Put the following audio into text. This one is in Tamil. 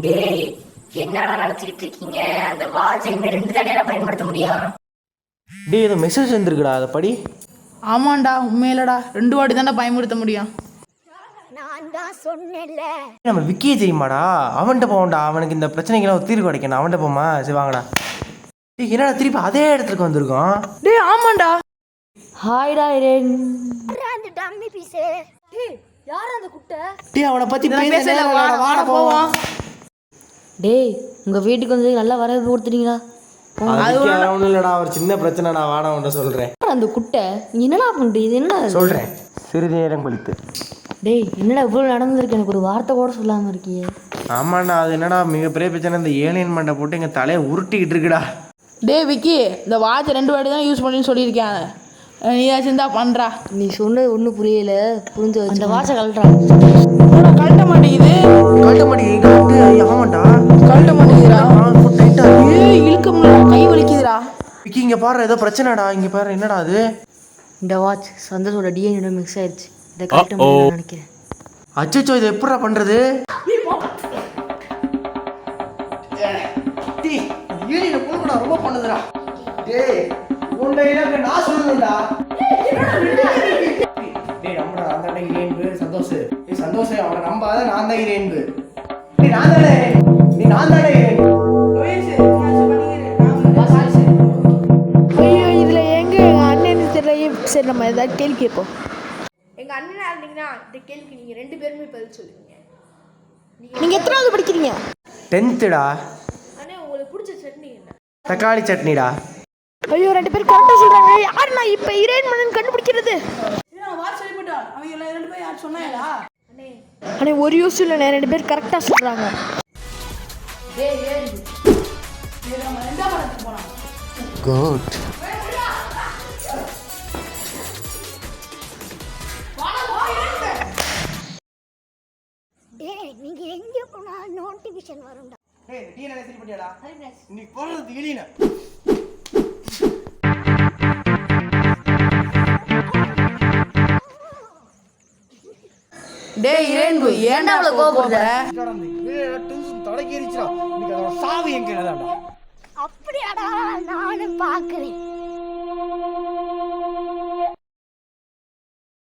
டேய், என்னடா நினைச்சிட்டு இருக்கீங்க? அந்த வாட்ச் இந்த 2 தடவை பயன்படுத்த முடியும். டேய் ஏதோ மெசேஜ் வந்துருக்குடா, அதை படி. ஆமாண்டா, உண்மையிலடா 2 வாட்டி தான்டா பயன்படுத்த முடியும். நான் தான் சொன்னேன்ல. நம்ம விக்கியை தெரியுமாடா? அவன்கிட்ட போவோம்டா, அவனுக்கு இந்த பிரச்சனைக்கெல்லாம் ஒரு தீர்வு கிடைக்கணும். அவன்கிட்ட போமா? சரி வாங்கடா. டேய் என்னடா திருப்பி அதே இடத்துக்கு வந்திருக்கோம்? டேய் ஆமாண்டா. ஹாய்டா இரேன். அந்த டம்மி பீஸ். டேய் யார் அந்த குட்டை? டேய் அவனை பத்தி பேசல, வாடா போவோம். டேய் உங்க வீட்டுக்கு வந்து நல்லா வரவேற்பு கொடுத்துட்டீங்களா? ஒன்றும் இல்லைடா, ஒரு சின்ன பிரச்சனைடா, வாடா உன்ட்ட சொல்கிறேன். அந்த குட்டை நீ என்னடா பண்ணுறீங்க? என்ன சொல்கிறேன் சிறிது நேரம் கழித்து. டேய் என்னடா இவ்வளோ நடந்திருக்கு, எனக்கு ஒரு வார்த்தை கூட சொல்லாமல் இருக்கியே. ஆமாண்டா, அது என்னடா மிகப்பெரிய பிரச்சனை, இந்த ஏலியன் மண்டை போட்டு எங்கள் தலையை உருட்டிக்கிட்டு இருக்குடா. டேய் விக்கி, இந்த வாட்ச் 2 வாட்டி தான் யூஸ் பண்ணி சொல்லியிருக்கேன். நீ ஏதாச்சும் தான் பண்ணுறா. நீ சொன்னது ஒன்றும் புரியல, புரிஞ்சு அந்த வாட்சை கழட்டா. கழட்ட மாட்டேங்குது. கழட்ட மாட்டேங்குது. ஆமாண்டா கழட்ட மாட்டேங்குதுடா. டைட்டா ஏய் இழுக்க முடியல, கை வலிக்குதுடா. விக்கி இங்கே பாரு, ஏதோ பிரச்சனைடா. இங்கே பாரு என்னடா அது? இந்த வாட்ச் சந்தோஷோட டிஎன்ஏ மிக்ஸ் ஆயிடுச்சு. இதை கழட்ட முடியும்னு நினைக்கிறேன். அச்சோ, இதை எப்படா பண்ணுறது? ரொம்ப பண்ணுதுடா. டேய் உன்னை நான் சொல்லணும்டா. டேய் நம்புடா, நான் தான் இரேன்பு சந்தோஷ். டேய் சந்தோஷ், அவனை நம்பாத, நான் தான் இரேன்பு. டேய் நான் தானே, நீ நான் தானே இரேன்பு. ஐயோ இதில் எங்க அண்ணன் தெரியல. சரி நம்ம ஏதாவது கேள்வி கேட்போம். எங்கள் அண்ணனாக இருந்தீங்கன்னா இந்த கேள்விக்கு நீங்கள் 2 பேருமே பதில் சொல்லுவீங்க. நீங்கள் எத்தனாவது படிக்கிறீங்க? 10th-டா. அண்ணே உங்களுக்கு பிடிச்ச சட்னி என்ன? தக்காளி சட்னிடா. ஐயோ 2 பேரும் கரெக்டாக சொல்கிறாங்க. யார் நான் இப்போ இரேன் மன்னன் கண்டுபிடிக்கிறது? அவங்க 2 பேரும் யார் சொன்னாங்களா? அண்ணே ஒரு யூஸ் இல்லை, 2 பேர் கரெக்டாக சொல்கிறாங்க. குட். டேய் நீங்க எங்க போனா நோட்டிஃபிகேஷன் வரும்டா. டேய் டீ என்ன சரி பண்ணியாடா? நீ போறது எலினா. டேய் இரேன்பு, ஏன்டா அவ்வளோ கோபப்படுற? தலைக்கேறிச்சா. இன்னைக்கு அதோட சாவு எங்க இல்லடா. அப்படியாடா, நானும் பார்க்கிறேன்.